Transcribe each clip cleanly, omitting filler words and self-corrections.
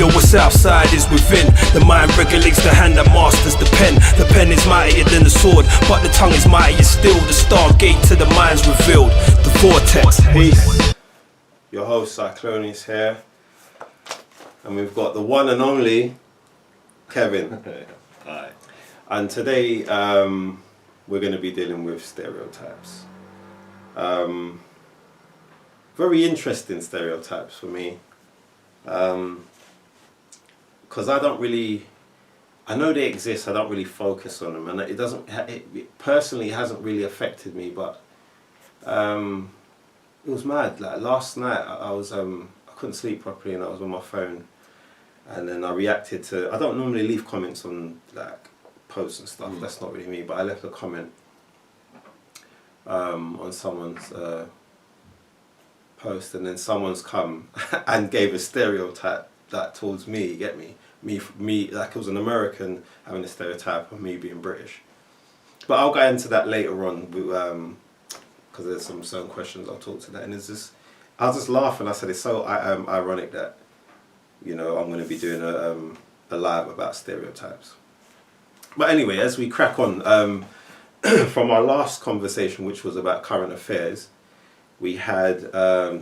Yo, what's outside is within. The mind regulates the hand that masters the pen. The pen is mightier than the sword, but the tongue is mightier still. The stargate to the mind's revealed. The Vortex. Peace. Your host Cyclone is here, and we've got the one and only Kevin. Hi. And today we're going to be dealing with stereotypes. Very interesting stereotypes for me, because I know they exist. I don't really focus on them, and it doesn't. It personally hasn't really affected me, but it was mad. Like last night, I couldn't sleep properly, and I was on my phone, and then I reacted to. I don't normally leave comments on like posts and stuff. That's not really me, but I left a comment on someone's post, and then someone's come and gave a stereotype that towards me. You get me? Me, like it was an American having a stereotype of me being British. But I'll go into that later on, because there's some certain questions I'll talk to that. And I was just laughing. I said it's so ironic that, you know, I'm going to be doing a live about stereotypes. But anyway, as we crack on, from our last conversation, which was about current affairs, we had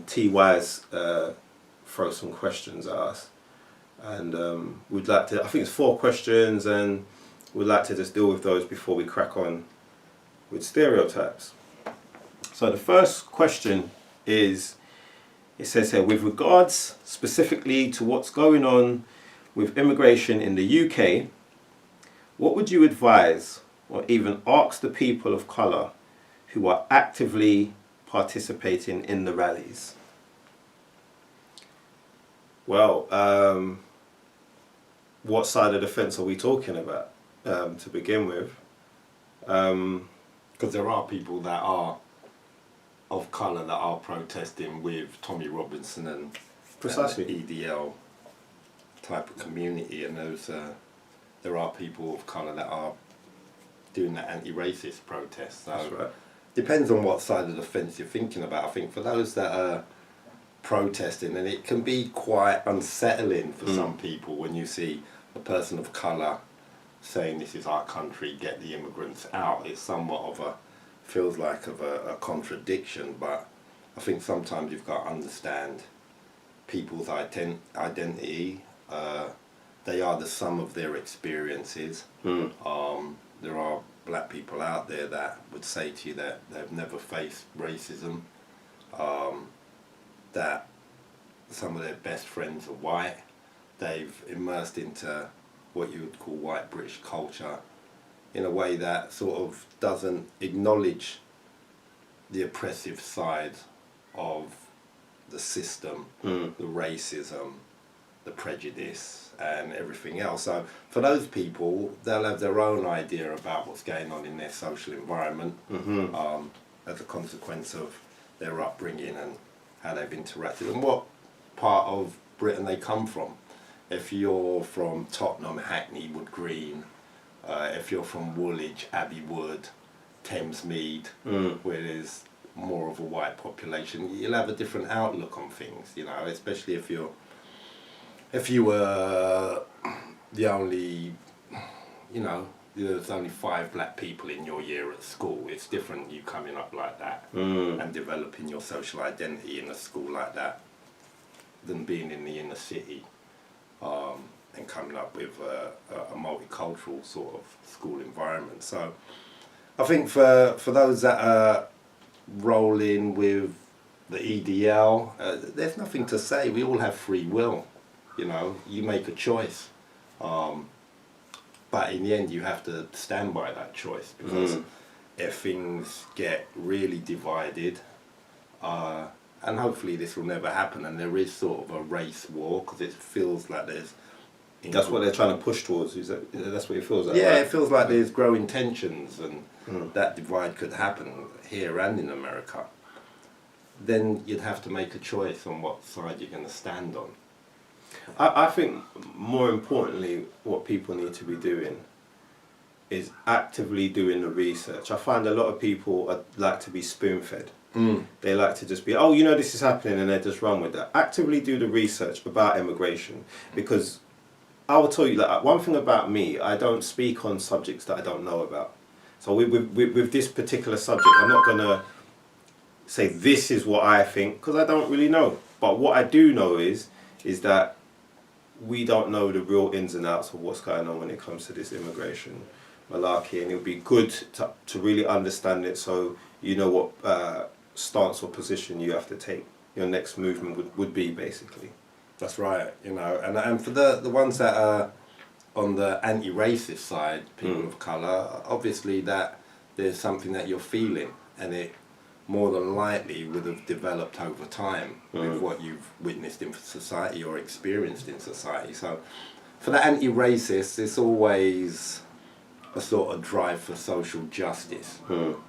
T-Wise throw some questions at us. And we'd like to, I think it's 4 questions, and we'd like to just deal with those before we crack on with stereotypes. So the first question is, it says here, with regards specifically to what's going on with immigration in the UK, what would you advise or even ask the people of colour who are actively participating in the rallies? Well, what side of the fence are we talking about to begin with? Because there are people that are of colour that are protesting with Tommy Robinson and Precisely. EDL type of community, and there are people of colour that are doing that anti-racist protest. So That's right. depends on what side of the fence you're thinking about. I think for those that are protesting, and it can be quite unsettling for some people when you see a person of colour saying this is our country, get the immigrants out. It's somewhat of a, feels like of a contradiction, but I think sometimes you've got to understand people's identity. They are the sum of their experiences. There are black people out there that would say to you that they've never faced racism, that some of their best friends are white. They've immersed into what you would call white British culture in a way that sort of doesn't acknowledge the oppressive side of the system, the racism, the prejudice and everything else. So for those people, they'll have their own idea about what's going on in their social environment as a consequence of their upbringing and how they've interacted and what part of Britain they come from. If you're from Tottenham, Hackney, Wood Green, if you're from Woolwich, Abbey Wood, Thamesmead, where there's more of a white population, you'll have a different outlook on things, you know, especially if you were the only, you know, there's only 5 black people in your year at school. It's different you coming up like that and developing your social identity in a school like that than being in the inner city and coming up with a multicultural sort of school environment. So I think for those that are rolling with the EDL, there's nothing to say. We all have free will. You know, you make a choice. But in the end, you have to stand by that choice, because if things get really divided, and hopefully this will never happen, and there is sort of a race war, because it feels like there's... That's what they're trying to push towards. That's what it feels like. Yeah, right? it feels like there's growing tensions, and that divide could happen here and in America. Then you'd have to make a choice on what side you're going to stand on. I think more importantly, what people need to be doing is actively doing the research. I find a lot of people like to be spoon-fed. They like to just be, oh, you know, this is happening, and they just run with that. Actively do the research about immigration, because I will tell you that one thing about me, I don't speak on subjects that I don't know about. So with this particular subject, I'm not going to say this is what I think, because I don't really know. But what I do know is that we don't know the real ins and outs of what's going on when it comes to this immigration malarkey, and it would be good to really understand it, so you know what stance or position you have to take. Your next movement would be, basically. That's right, you know, and for the ones that are on the anti-racist side, people of colour, obviously that there's something that you're feeling, and it more than likely would have developed over time with what you've witnessed in society or experienced in society. So for the anti-racist, it's always a sort of drive for social justice.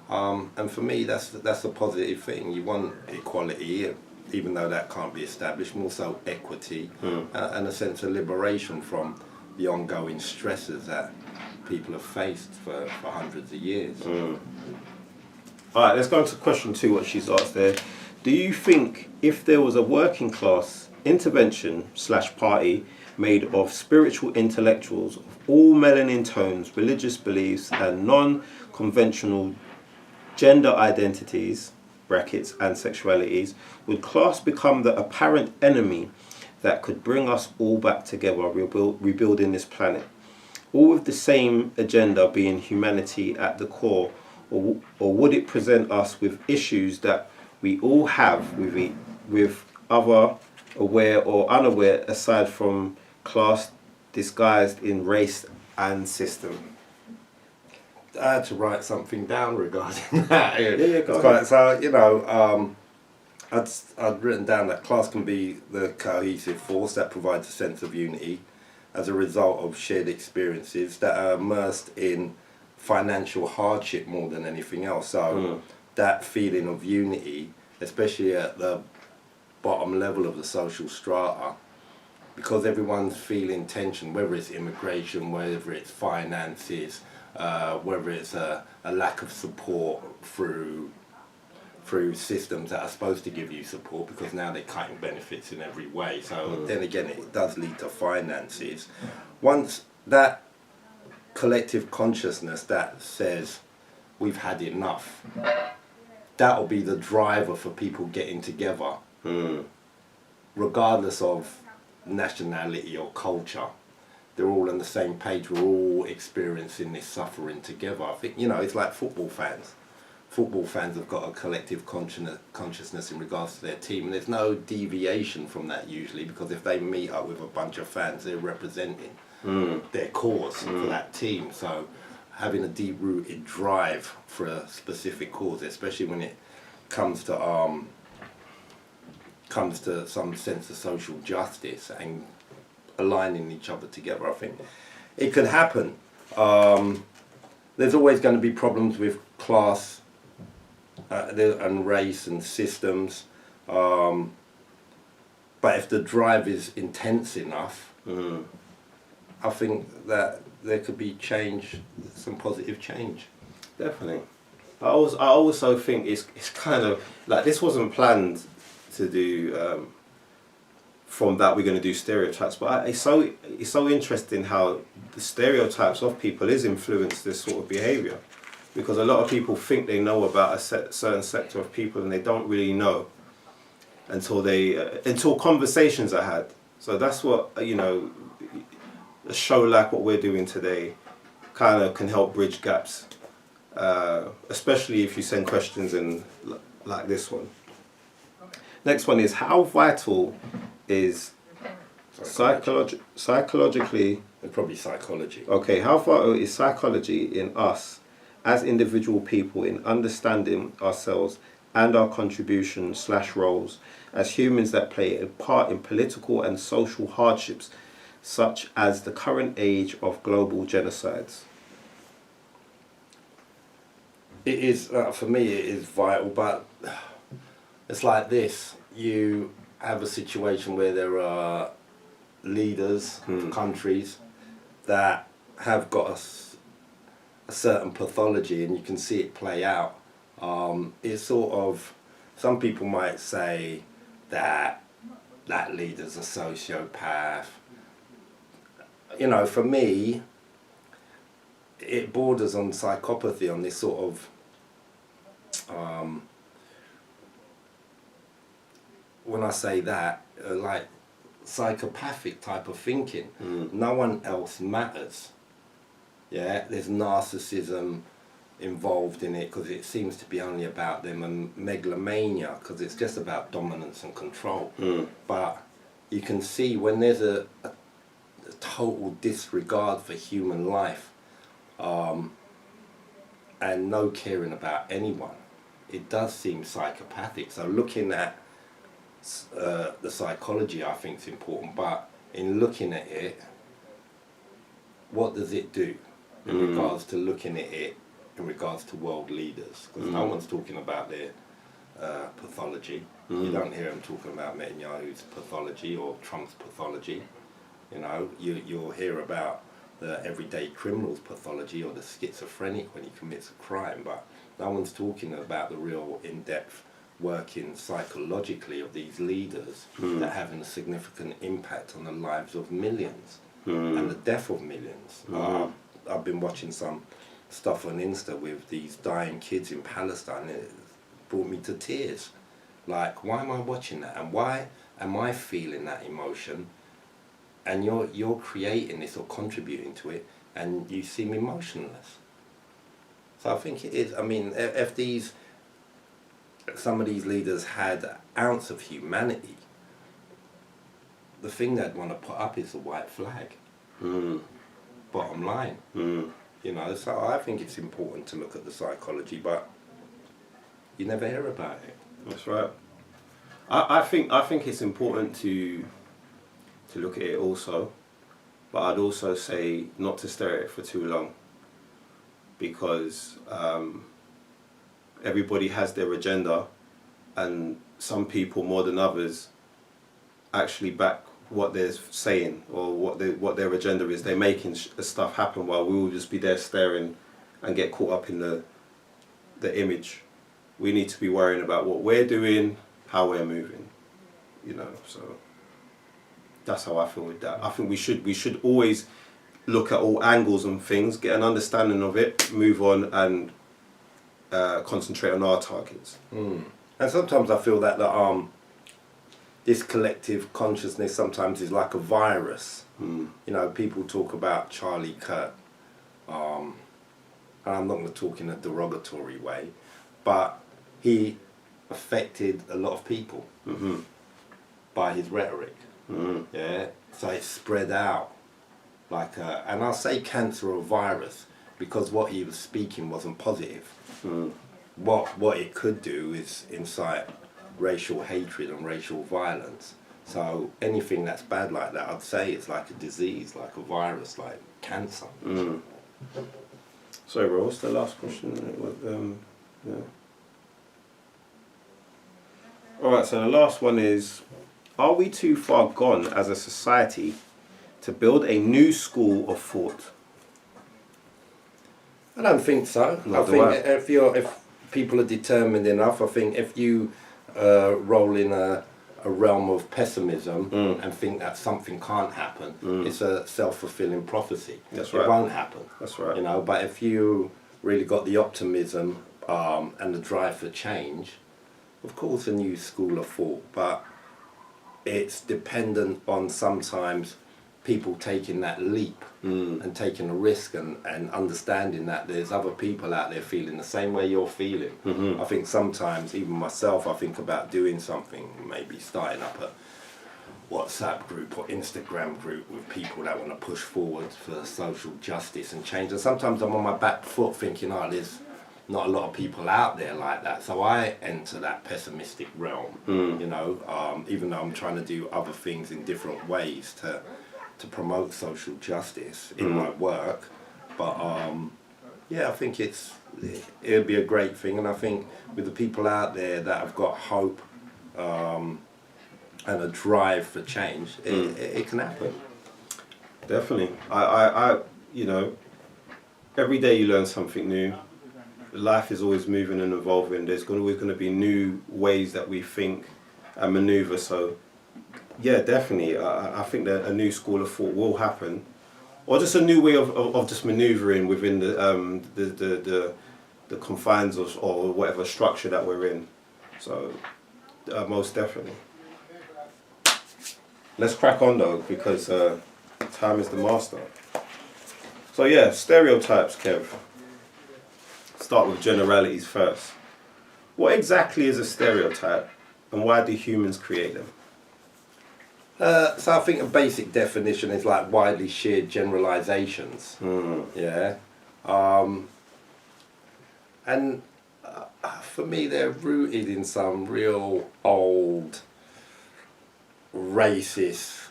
And for me, that's a positive thing. You want equality, even though that can't be established, more so equity, and a sense of liberation from the ongoing stresses that people have faced for hundreds of years. Alright, let's go on to question 2, what she's asked there. Do you think if there was a working class intervention / party made of spiritual intellectuals of all melanin tones, religious beliefs, and non-conventional gender identities, brackets, and sexualities, would class become the apparent enemy that could bring us all back together, rebuilding this planet? All with the same agenda being humanity at the core, or would it present us with issues that we all have with other aware or unaware, aside from class disguised in race and system? I had to write something down regarding that. Go ahead. So, you know, I'd written down that class can be the cohesive force that provides a sense of unity as a result of shared experiences that are immersed in financial hardship more than anything else. So that feeling of unity, especially at the bottom level of the social strata, because everyone's feeling tension, whether it's immigration, whether it's finances, whether it's a lack of support through systems that are supposed to give you support, because now they're cutting benefits in every way. So then again, it does lead to finances. Once that collective consciousness that says we've had enough, that'll be the driver for people getting together, regardless of nationality or culture. They're all on the same page. We're all experiencing this suffering together. I think, you know, it's like football fans. Football fans have got a collective consciousness in regards to their team, and there's no deviation from that usually, because if they meet up with a bunch of fans, they're representing their cause for that team. So having a deep-rooted drive for a specific cause, especially when it comes to some sense of social justice and aligning each other together, I think it could happen. There's always going to be problems with class and race and systems, but if the drive is intense enough, I think that there could be change, some positive change. Definitely. I also think it's kind of like, this wasn't planned to do. From that, we're going to do stereotypes, but it's so interesting how the stereotypes of people is influenced this sort of behaviour, because a lot of people think they know about a certain sector of people, and they don't really know until conversations are had. So that's what, you know, a show like what we're doing today kind of can help bridge gaps, especially if you send questions in like this one. Next one is, how vital is psychologically... It's probably psychology. Okay, how vital is psychology in us as individual people in understanding ourselves and our contribution / roles as humans that play a part in political and social hardships, such as the current age of global genocides? It is, for me, it is vital, but it's like this. You have a situation where there are leaders of countries that have got a certain pathology, and you can see it play out. It sort of some people might say that that leader's a sociopath. You know, for me, it borders on psychopathy, on this sort of when I say that, like psychopathic type of thinking. No one else matters. Yeah, there's narcissism involved in it because it seems to be only about them, and megalomania because it's just about dominance and control. But you can see when there's a total disregard for human life and no caring about anyone, it does seem psychopathic. So looking at the psychology, I think, is important, but in looking at it, what does it do in regards to looking at it in regards to world leaders? Because no one's talking about their pathology. You don't hear them talking about Netanyahu's pathology or Trump's pathology. You know, you'll hear about the everyday criminal's pathology or the schizophrenic when he commits a crime, but no one's talking about the real in-depth working psychologically of these leaders that are having a significant impact on the lives of millions and the death of millions. I've been watching some stuff on Insta with these dying kids in Palestine, and it brought me to tears. Like, why am I watching that, and why am I feeling that emotion? And you're creating this or contributing to it, and you seem emotionless. So I think it is. I mean, if some of these leaders had an ounce of humanity, the thing they'd want to put up is the white flag. Bottom line. You know, so I think it's important to look at the psychology, but you never hear about it. That's right. I think it's important to look at it also, but I'd also say not to stare at it for too long, because everybody has their agenda, and some people more than others actually back what they're saying or what their agenda is. They're making stuff happen while we will just be there staring and get caught up in the image. We need to be worrying about what we're doing, how we're moving, you know. So that's how I feel with that. I think we should always look at all angles and things, get an understanding of it, move on, and concentrate on our targets. And sometimes I feel that this collective consciousness sometimes is like a virus. You know, people talk about Charlie Kirk, and I'm not going to talk in a derogatory way, but he affected a lot of people by his rhetoric. Yeah, so it spread out like and I'll say cancer or virus because what he was speaking wasn't positive. What it could do is incite racial hatred and racial violence. So anything that's bad like that, I'd say it's like a disease, like a virus, like cancer. Sorry, bro, what's the last question? Yeah. Alright, so the last one is, are we too far gone as a society to build a new school of thought? I don't think so. I think if people are determined enough, I think if you roll in a realm of pessimism and think that something can't happen, it's a self-fulfilling prophecy. That's right. It won't happen. That's right. You know, but if you really got the optimism and the drive for change, of course a new school of thought, but it's dependent on sometimes people taking that leap and taking a risk and understanding that there's other people out there feeling the same way you're feeling. I think sometimes, even myself, I think about doing something, maybe starting up a WhatsApp group or Instagram group with people that want to push forward for social justice and change. And sometimes I'm on my back foot thinking, oh, there's not a lot of people out there like that. So I enter that pessimistic realm, you know, even though I'm trying to do other things in different ways to promote social justice in my work. But yeah, I think it'll be a great thing, and I think with the people out there that have got hope and a drive for change, it can happen. Definitely. I you know, every day you learn something new. life is always moving and evolving. There's always going to be new ways that we think and maneuver. So, yeah, definitely. I think that a new school of thought will happen, or just a new way of just maneuvering within the confines of or whatever structure that we're in. So, most definitely. Let's crack on though, because time is the master. So yeah, stereotypes, Kev. Start with generalities first. What exactly is a stereotype, and why do humans create them? So I think a basic definition is like widely shared generalizations. Yeah. And for me, they're rooted in some real old racist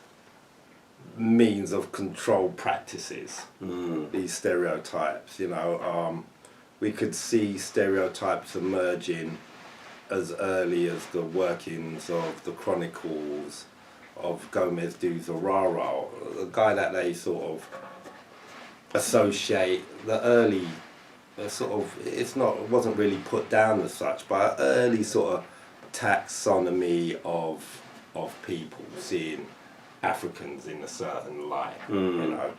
means of control practices. These stereotypes, you know, we could see stereotypes emerging as early as the workings of the Chronicles of Gomez du Zoraro, the guy that they sort of associate the early sort of, it wasn't really put down as such, but early sort of taxonomy of people, seeing Africans in a certain light, you know,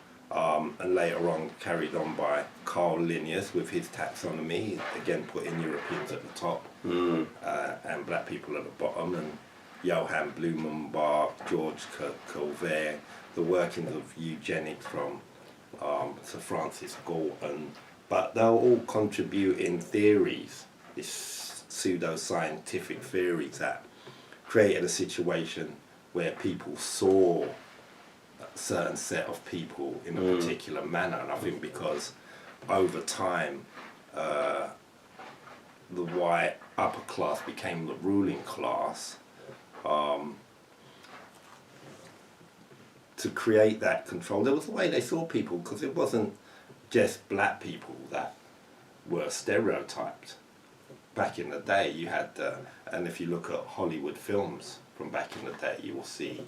and later on carried on by Carl Linnaeus with his taxonomy, again putting Europeans at the top and black people at the bottom, and Johann Blumenbach, George Cuvier, the workings of eugenics from Sir Francis Galton, but they'll all contribute in theories, this pseudo-scientific theories that created a situation where people saw a certain set of people in a particular manner. And I think because over time the white upper class became the ruling class, to create that control, there was a way they saw people, because it wasn't just black people that were stereotyped. Back in the day you had, and if you look at Hollywood films from back in the day, you will see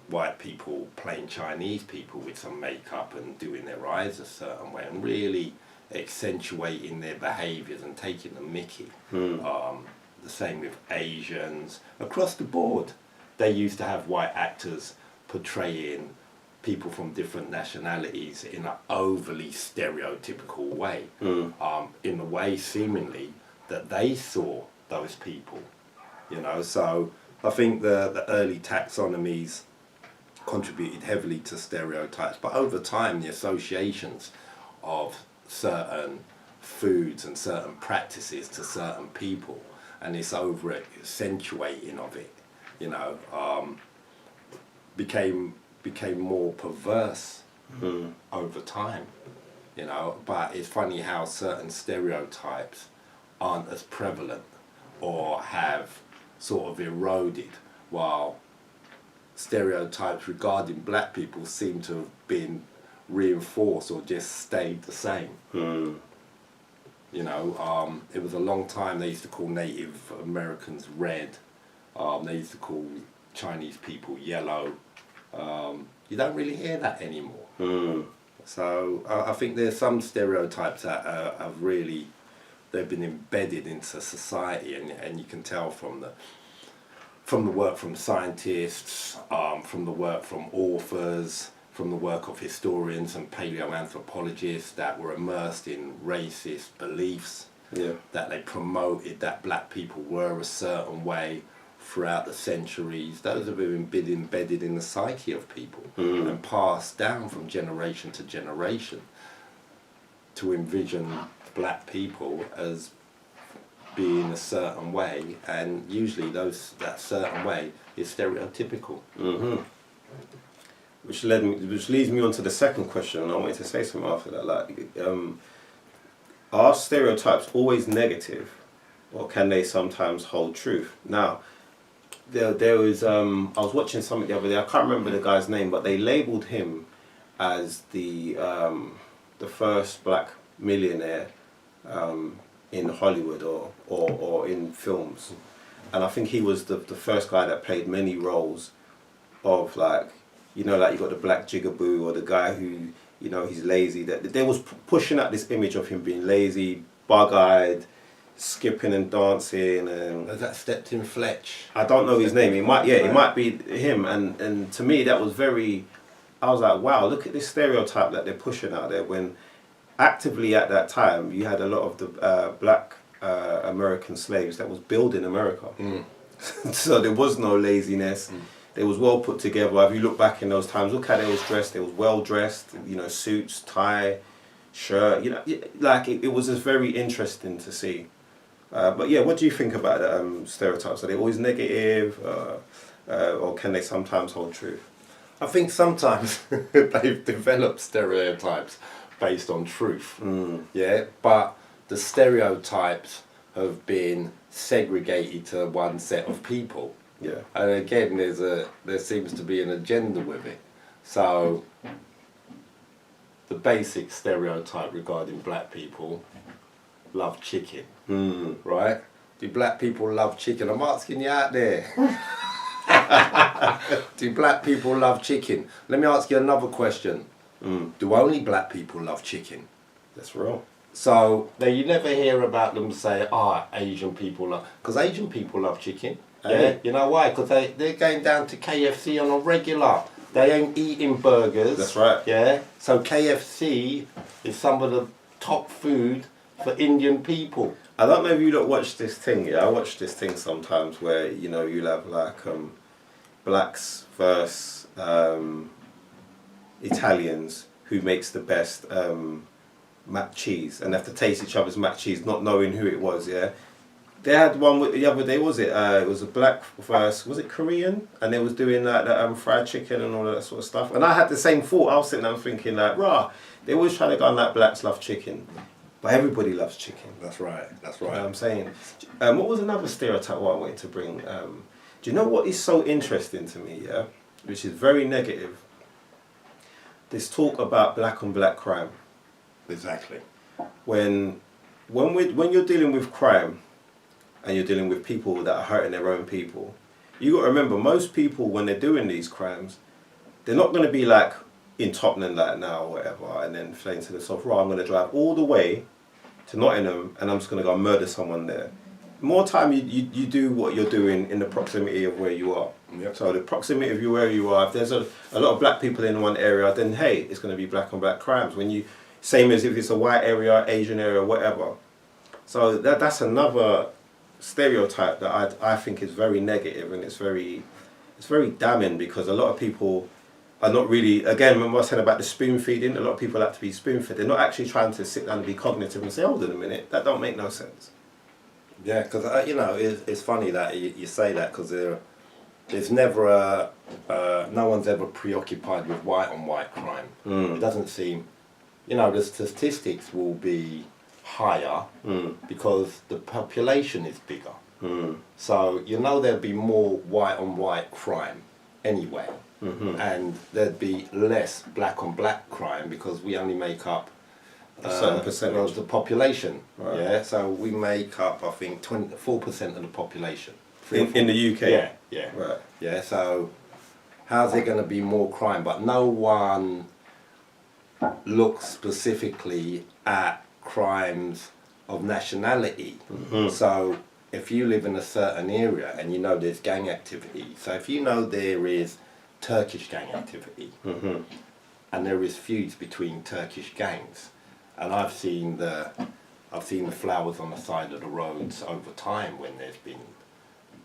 white people playing Chinese people with some makeup and doing their eyes a certain way and really accentuating their behaviours and taking the mickey. The same with Asians. Across the board, they used to have white actors portraying people from different nationalities in an overly stereotypical way, in the way seemingly that they saw those people, you know. So I think the early taxonomies contributed heavily to stereotypes, but over time the associations of certain foods and certain practices to certain people and this over accentuating of it, you know, became more perverse over time, you know. But it's funny how certain stereotypes aren't as prevalent or have sort of eroded, while stereotypes regarding black people seem to have been reinforced or just stayed the same. You know, it was a long time they used to call Native Americans red, they used to call Chinese people yellow. You don't really hear that anymore. So I think there's some stereotypes that have really, they've been embedded into society, and you can tell from the work from scientists, from the work from authors, from the work of historians and paleoanthropologists that were immersed in racist beliefs, that they promoted that black people were a certain way throughout the centuries. Those have been embedded in the psyche of people and passed down from generation to generation to envision black people as being a certain way, and usually that certain way is stereotypical. Which leads me on to the second question, and I wanted to say something after that. Like, are stereotypes always negative, or can they sometimes hold truth? Now, there was I was watching something the other day. I can't remember the guy's name, but they labelled him as the first black millionaire in Hollywood or in films, and I think he was the first guy that played many roles of, like, you know, like you got the black jigaboo or the guy who, you know, he's lazy. That they was pushing out this image of him being lazy, bug-eyed, skipping and dancing, and Has that stepped in Fletch? I don't know his name. It might be him. And to me, that was very. I was like, wow, look at this stereotype that they're pushing out there. When actively at that time, you had a lot of the black American slaves that was building America. So there was no laziness. They was well put together. If you look back in those times, look how they was dressed. They was well dressed. You know, suits, tie, shirt. You know, like it was just very interesting to see. But yeah, what do you think about stereotypes? Are they always negative, or can they sometimes hold truth? I think sometimes they've developed stereotypes based on truth. Yeah, but the stereotypes have been segregated to one set of people. Yeah. And again, there seems to be an agenda with it. So the basic stereotype regarding black people love chicken, right? Do black people love chicken? I'm asking you out there. Do black people love chicken? Let me ask you another question. Do only black people love chicken? That's real. So you never hear about them say, Asian people love... Because Asian people love chicken. Yeah, you know why? Because they're going down to KFC on a regular. They ain't eating burgers. That's right. Yeah. So KFC is some of the top food for Indian people. I don't know if you lot watch this thing. Yeah, I watch this thing sometimes where you'll have like blacks versus Italians who makes the best mac cheese, and they have to taste each other's mac cheese, not knowing who it was. Yeah. They had one the other day. It was a black versus, was it Korean? And they was doing like the fried chicken and all that sort of stuff. And I had the same thought. I was sitting there thinking like, they always try to go on like blacks love chicken, but everybody loves chicken. That's right. That's right. You know what I'm saying? What was another stereotype what I wanted to bring? Do you know what is so interesting to me? Yeah, which is very negative. This talk about black on black crime. Exactly. When you're dealing with crime, and you're dealing with people that are hurting their own people, you got to remember, most people, when they're doing these crimes, they're not going to be like in Tottenham like now or whatever, and then saying to themselves, I'm going to drive all the way to Nottingham and I'm just going to go and murder someone there. More time you do what you're doing in the proximity of where you are. Yep. So the proximity of where you are, if there's a lot of black people in one area, then hey, it's going to be black on black crimes. Same as if it's a white area, Asian area, whatever. So that's another stereotype that I think is very negative, and it's very damning, because a lot of people are not really, again, remember I said about the spoon feeding, a lot of people like to be spoon fed. They're not actually trying to sit down and be cognitive and say, hold on a minute, that don't make no sense. Yeah, because it's funny that you say that, because there's never no one's ever preoccupied with white on white crime. It doesn't seem, the statistics will be higher because the population is bigger. So there'd be more white on white crime anyway, and there'd be less black on black crime because we only make up a certain percentage of the population. Right. Yeah, so we make up, I think, 4% of the population in the UK. Yeah. Right. Yeah. So how's there going to be more crime? But no one looks specifically at crimes of nationality. So if you live in a certain area and there's gang activity, so if there is Turkish gang activity and there is feuds between Turkish gangs, and I've seen the flowers on the side of the roads over time when there's been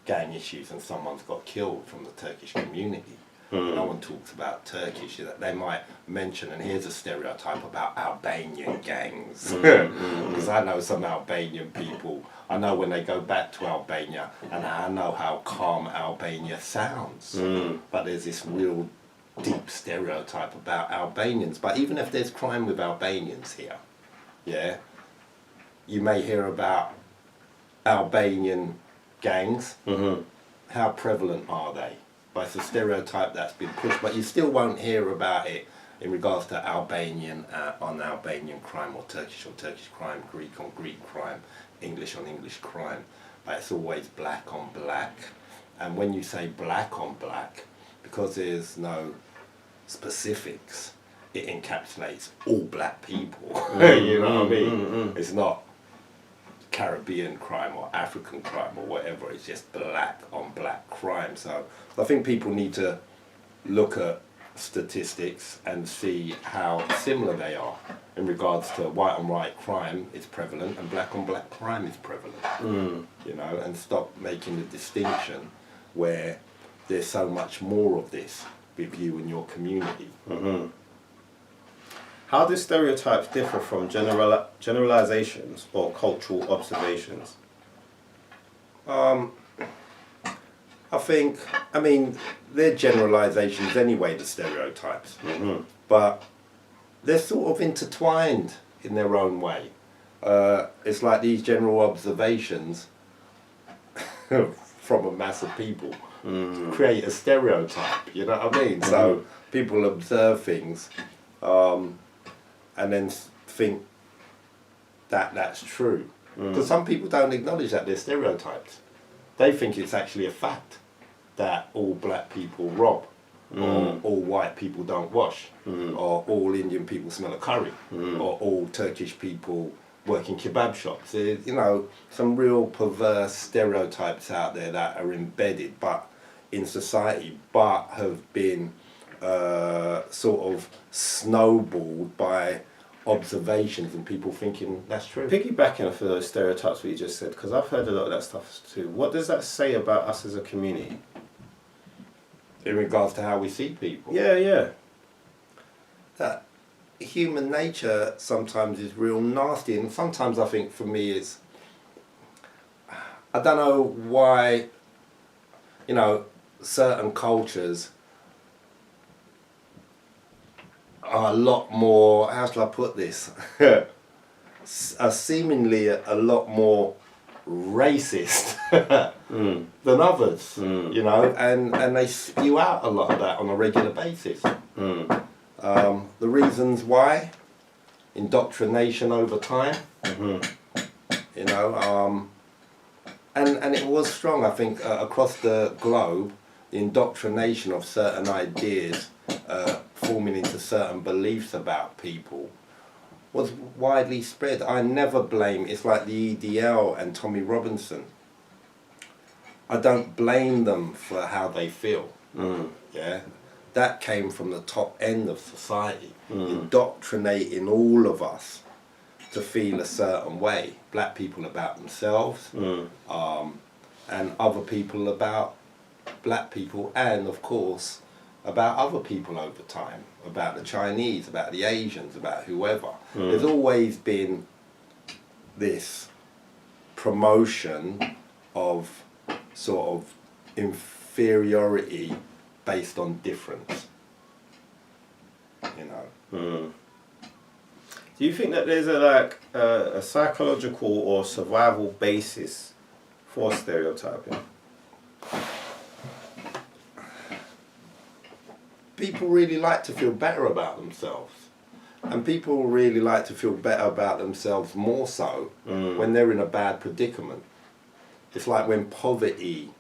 gang issues and someone's got killed from the Turkish community. No one talks about Turkish. They might mention, and here's a stereotype about Albanian gangs. Because I know some Albanian people. I know when they go back to Albania, and I know how calm Albania sounds. But there's this real deep stereotype about Albanians. But even if there's crime with Albanians here, yeah, you may hear about Albanian gangs. How prevalent are they? But it's a stereotype that's been pushed, but you still won't hear about it in regards to Albanian on Albanian crime, or Turkish on Turkish crime, Greek on Greek crime, English on English crime. But it's always black on black. And when you say black on black, because there's no specifics, it encapsulates all black people. You know what I mean? It's not Caribbean crime or African crime or whatever. It's just black on black crime. So I think people need to look at statistics and see how similar they are in regards to white on white crime is prevalent and black on black crime is prevalent. You know, and stop making the distinction where there's so much more of this with you and your community. How do stereotypes differ from generalizations or cultural observations? I mean, they're generalizations anyway, the stereotypes, but they're sort of intertwined in their own way. It's like these general observations from a mass of people create a stereotype, you know what I mean? So people observe things and then think that that's true. Because some people don't acknowledge that they're stereotypes. They think it's actually a fact that all black people rob, or all white people don't wash, or all Indian people smell of curry, or all Turkish people work in kebab shops. There's, you know, some real perverse stereotypes out there that are embedded but in society, but have been sort of snowballed by observations and people thinking that's true. Piggybacking off of those stereotypes what you just said, because I've heard a lot of that stuff too. What does that say about us as a community? In regards to how we see people. Yeah. That human nature sometimes is real nasty, and sometimes I think for me it's, I don't know why, you know, certain cultures are a lot more, how shall I put this, are seemingly a lot more racist than others, you know, and they spew out a lot of that on a regular basis. The reasons why, indoctrination over time, you know, and it was strong, I think, across the globe, the indoctrination of certain ideas forming into certain beliefs about people was widely spread. I never blame, it's like the EDL and Tommy Robinson. I don't blame them for how they feel. Yeah, that came from the top end of society, indoctrinating all of us to feel a certain way. Black people about themselves, and other people about black people, and of course about other people over time, about the Chinese, about the Asians, about whoever. There's always been this promotion of sort of inferiority based on difference, you know. Do you think that there's a psychological or survival basis for stereotyping? People really like to feel better about themselves, and people really like to feel better about themselves more so when they're in a bad predicament. It's like when poverty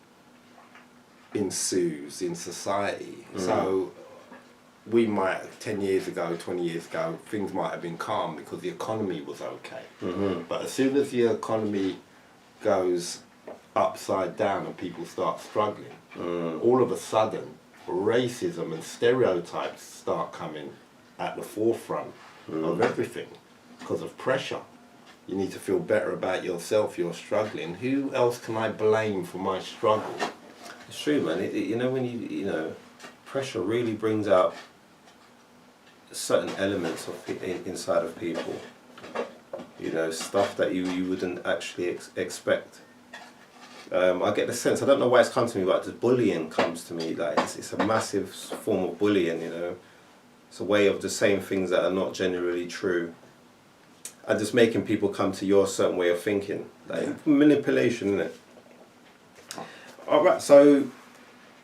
ensues in society. So we might, 10 years ago, 20 years ago, things might have been calm because the economy was okay. But as soon as the economy goes upside down and people start struggling, all of a sudden racism and stereotypes start coming at the forefront of everything because of pressure. You need to feel better about yourself, you're struggling. Who else can I blame for my struggle? It's true, man. You know, when you know, pressure really brings out certain elements of inside of people. You know, stuff that you wouldn't actually expect. I get the sense, I don't know why it's come to me, but the bullying comes to me. Like it's a massive form of bullying, you know. It's a way of just saying things that are not generally true. And just making people come to your certain way of thinking. Like manipulation, isn't it? Alright, so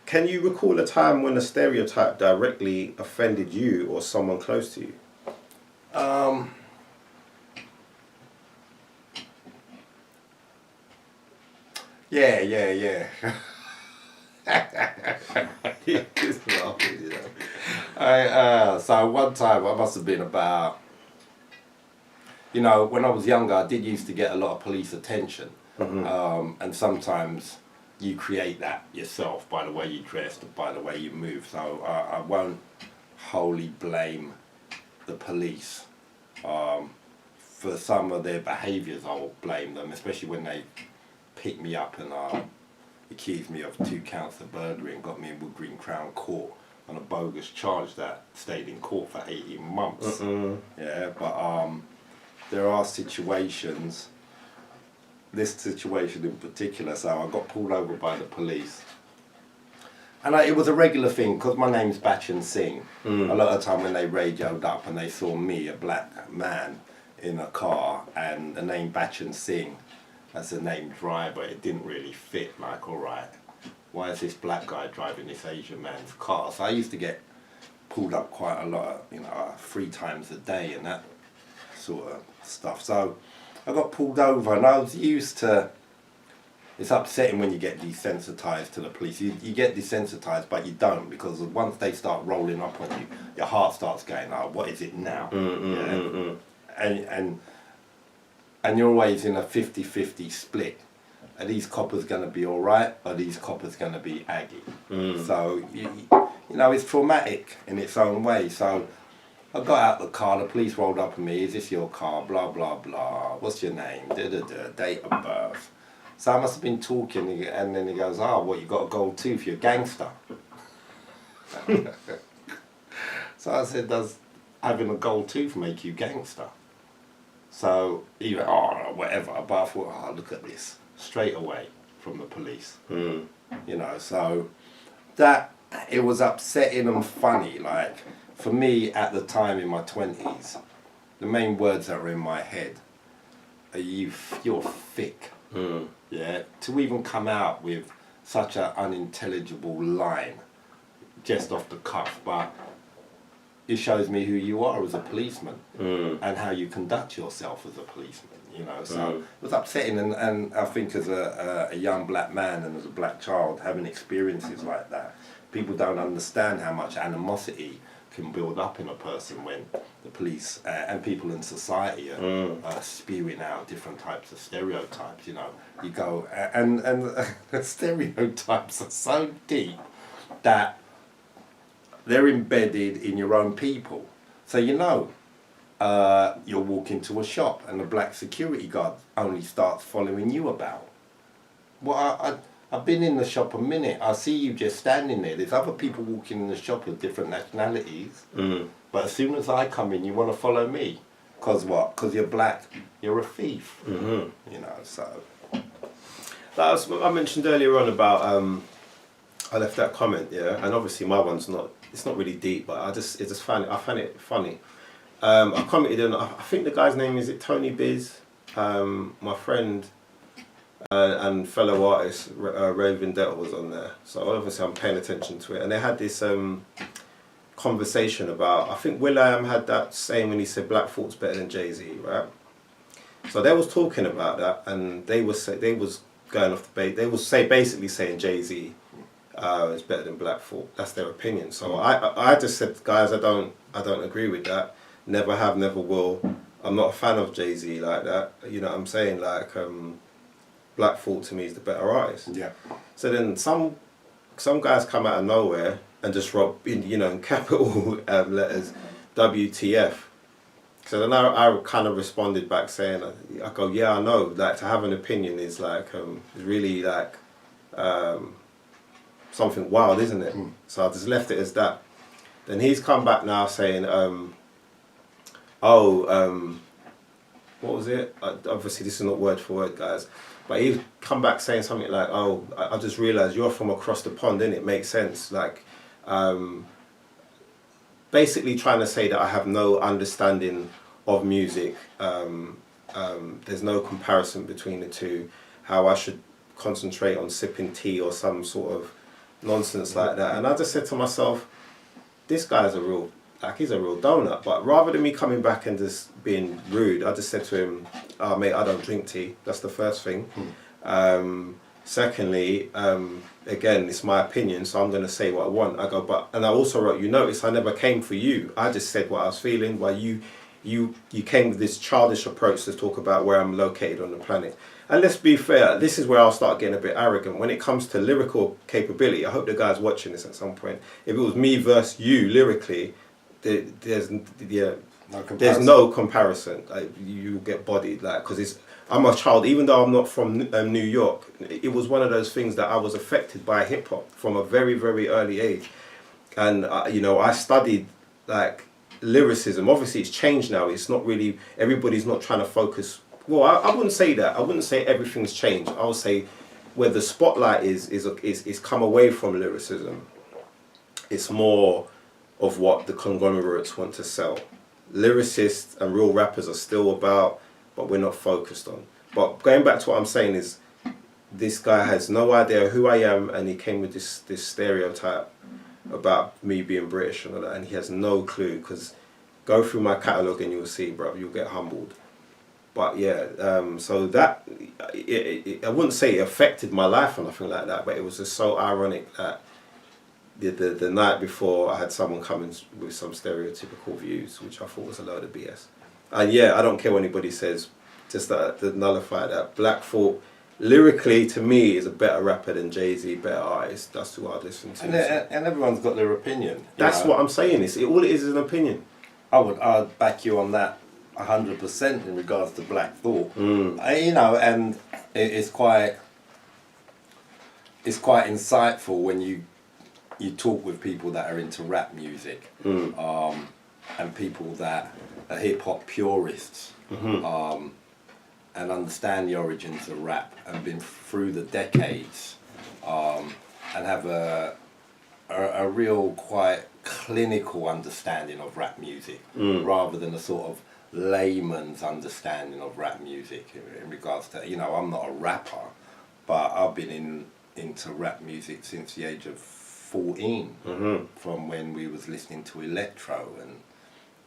can you recall a time when a stereotype directly offended you or someone close to you? Yeah. Just laughing, you know. So one time, I must have been about you know, when I was younger, I did used to get a lot of police attention. And sometimes you create that yourself by the way you dress, by the way you move. So I won't wholly blame the police. For some of their behaviours, I will blame them, especially when they pick me up and accused me of 2 counts of burglary and got me in Wood Green Crown Court on a bogus charge that stayed in court for 18 months. Yeah, but there are situations, this situation in particular, so I got pulled over by the police. And it was a regular thing, because my name's Bachan Singh. A lot of the time when they radioed up and they saw me, a black man, in a car, and the name Bachan Singh as a named driver, it didn't really fit. Like, all right, why is this black guy driving this Asian man's car? So I used to get pulled up quite a lot, you know, 3 times a day and that sort of stuff. So I got pulled over, and I was used to, it's upsetting when you get desensitized to the police. You get desensitized, but you don't, because once they start rolling up on you, your heart starts going, oh, what is it now? And you're always in a 50-50 split. Are these coppers going to be all right? Or are these coppers going to be aggy? So, you know, it's traumatic in its own way. So I got out the car, the police rolled up on me, is this your car? Blah, blah, blah. What's your name? Date of birth. So I must have been talking, and then he goes, oh, what, you got a gold tooth, you're a gangster. So I said, does having a gold tooth make you gangster? So he went, oh, whatever. But I thought, oh, look at this. Straight away from the police. You know, so that, it was upsetting and funny. Like, for me, at the time in my 20s, the main words that were in my head are, you're thick. Yeah, to even come out with such an unintelligible line just off the cuff, but it shows me who you are as a policeman and how you conduct yourself as a policeman, you know. So it was upsetting, and I think as a young black man and as a black child having experiences like that, people don't understand how much animosity can build up in a person when the police and people in society are spewing out different types of stereotypes. You know, you go and the stereotypes are so deep that they're embedded in your own people. So you know, you'll walk into a shop and the black security guard only starts following you about. Well, I've been in the shop a minute. I see you just standing there. There's other people walking in the shop of different nationalities. But as soon as I come in, you want to follow me. Because what? Because you're black. You're a thief. You know, so. That was what I mentioned earlier on about, I left that comment, yeah, and obviously my one's not, it's not really deep, but I find it funny. I commented on, I think the guy's name, is it Tony Biz? My friend and fellow artist Ray Vendetta was on there, so obviously I'm paying attention to it, and they had this conversation about, I think Will.i.am had that saying when he said Black Thought's better than Jay-Z, right? So they was talking about that, and they was going off the bait. They was basically saying Jay-Z is better than Black Thought. That's their opinion. So I just said, guys, I don't agree with that. Never have, never will. I'm not a fan of Jay-Z like that. You know what I'm saying? Like, Black Thought to me is the better artist. Yeah. So then some guys come out of nowhere and just wrote in capital letters WTF. So then I kind of responded back saying, I go, yeah, I know. Like, to have an opinion is like really like something wild, isn't it? So I just left it as that. Then he's come back now saying, what was it? Obviously, this is not word for word, guys. But he's come back saying something like, oh, I just realised you're from across the pond, innit? It makes sense. Like, basically trying to say that I have no understanding of music. There's no comparison between the two. How I should concentrate on sipping tea or some sort of nonsense like that. And I just said to myself, this guy's he's a real donut. But rather than me coming back and just being rude, I just said to him, oh, mate, I don't drink tea. That's the first thing. Secondly, again, it's my opinion, so I'm going to say what I want. I go, and I also wrote, you notice I never came for you. I just said what I was feeling, while you you came with this childish approach to talk about where I'm located on the planet. And let's be fair, this is where I'll start getting a bit arrogant. When it comes to lyrical capability, I hope the guy's watching this at some point. If it was me versus you lyrically, there's no comparison. Like, you get bodied, like, because I'm a child, even though I'm not from New York. It was one of those things that I was affected by hip hop from a very, very early age, and I studied like lyricism. Obviously, it's changed now. It's not really, everybody's not trying to focus. Well, I wouldn't say that. I wouldn't say everything's changed. I would say where the spotlight is come away from lyricism. It's more of what the conglomerates want to sell. Lyricists and real rappers are still about, but we're not focused on. But going back to what I'm saying is, this guy has no idea who I am, and he came with this stereotype about me being British and all that, and he has no clue. Because go through my catalogue and you'll see, bro, you'll get humbled. But yeah, so that I wouldn't say it affected my life or nothing like that, but it was just so ironic that the night before I had someone come in with some stereotypical views, which I thought was a load of BS. And yeah, I don't care what anybody says, just to nullify that. Black Thought, lyrically, to me, is a better rapper than Jay-Z, better artist. That's who I'd listen to. And everyone's got their opinion. That's what I'm saying. All it is an opinion. I'd back you on that 100% in regards to Black Thought. And it's quite insightful when you talk with people that are into rap music, and people that are hip hop purists, and understand the origins of rap and been through the decades, and have a real quite clinical understanding of rap music, rather than a sort of layman's understanding of rap music in regards to, I'm not a rapper, but I've been into rap music since the age of 14, from when we was listening to electro and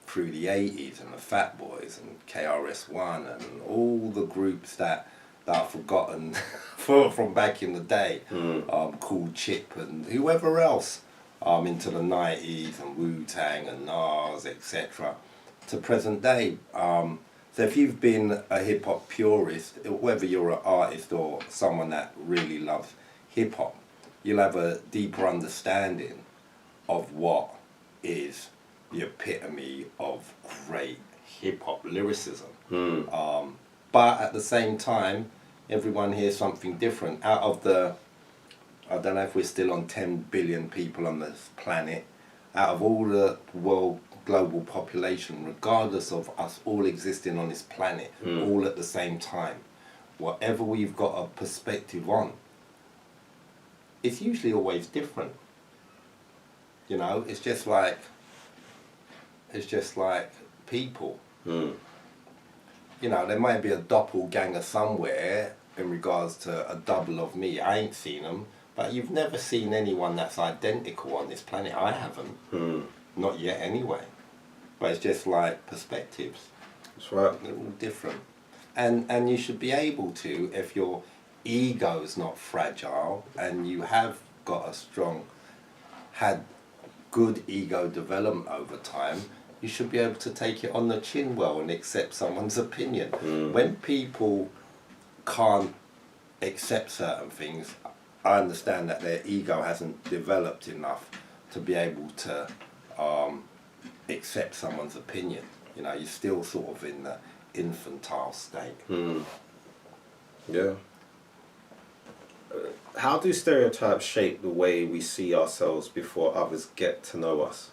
through the 80s and the Fat Boys and KRS-One and all the groups that I've forgotten from back in the day, Cool Chip and whoever else, into the 90s and Wu-Tang and Nas, etc. to present day. So if you've been a hip hop purist, whether you're an artist or someone that really loves hip hop, you'll have a deeper understanding of what is the epitome of great hip hop lyricism. But at the same time, everyone hears something different. Out of the, I don't know if we're still on 10 billion people on this planet, out of all the world global population, regardless of us all existing on this planet, all at the same time, whatever we've got a perspective on, it's usually always different. It's just like people. There might be a doppelganger somewhere in regards to a double of me. I ain't seen them, but you've never seen anyone that's identical on this planet. I haven't. Not yet anyway. But it's just like perspectives. That's right. They're all different. And you should be able to, if your ego's not fragile and you have got had good ego development over time, you should be able to take it on the chin well and accept someone's opinion. When people can't accept certain things, I understand that their ego hasn't developed enough to be able to accept someone's opinion. You're still sort of in the infantile state. Yeah. How do stereotypes shape the way we see ourselves before others get to know us?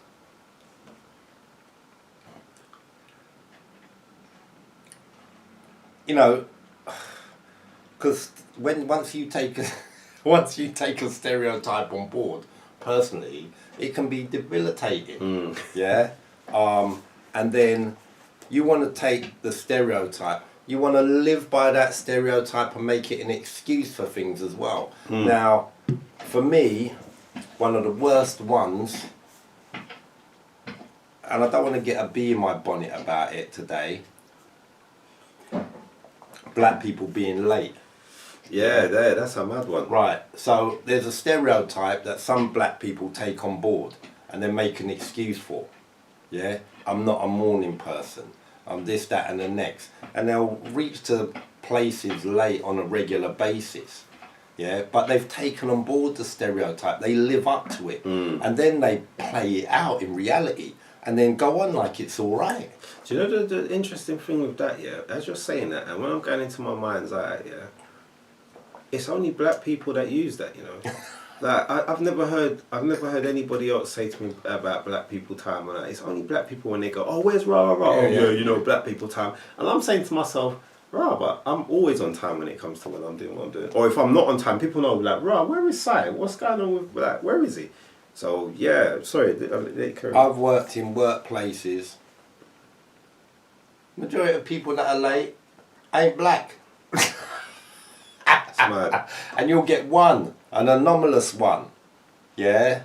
Because once you take a stereotype on board, personally, it can be debilitating. Yeah. And then you want to take the stereotype. You want to live by that stereotype and make it an excuse for things as well. Now, for me, one of the worst ones, and I don't want to get a bee in my bonnet about it today, black people being late. Yeah, that's a mad one. Right, so there's a stereotype that some black people take on board and then make an excuse for. Yeah, I'm not a morning person. I'm this, that, and the next, and they'll reach to places late on a regular basis. Yeah, but they've taken on board the stereotype. They live up to it, and then they play it out in reality, and then go on like it's all right. Do you know the interesting thing with that? Yeah, as you're saying that, and when I'm going into my mind's eye, yeah, it's only black people that use that. You know, like I've never heard anybody else say to me about black people time. And it's only black people when they go, oh, where's rah rah? Oh, yeah, you know, black people time. And I'm saying to myself, rah, but I'm always on time when it comes to when I'm doing what I'm doing. Or if I'm not on time, people know, like, rah, where is Si? What's going on with that? Where is he? So, yeah, sorry. I've worked in workplaces. Majority of people that are late ain't black. It's mad. And you'll get one, an anomalous one, yeah,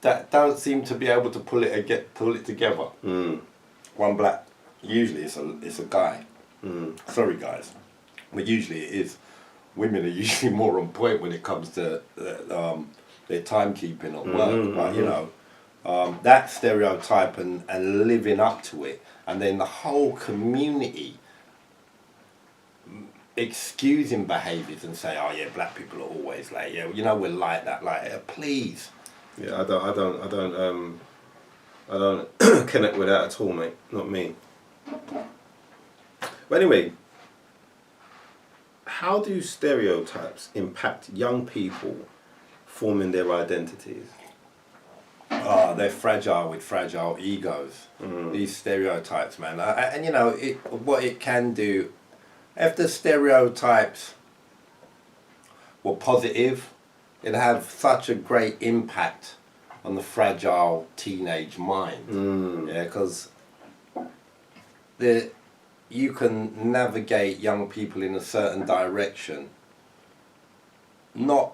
that don't seem to be able to pull it together. One black, usually it's a guy. Sorry guys, but usually it is. Women are usually more on point when it comes to their timekeeping at work. But you know, that stereotype and living up to it, and then the whole community excusing behaviours and say, oh yeah, black people are always late. Yeah, you know, we're like that. Like, please. Yeah, I don't connect with that at all, mate. Not me. But anyway, how do stereotypes impact young people forming their identities? They're fragile with fragile egos. These stereotypes, man. And you know, what it can do, if the stereotypes were positive, it'd have such a great impact on the fragile teenage mind. Yeah, because you can navigate young people in a certain direction, not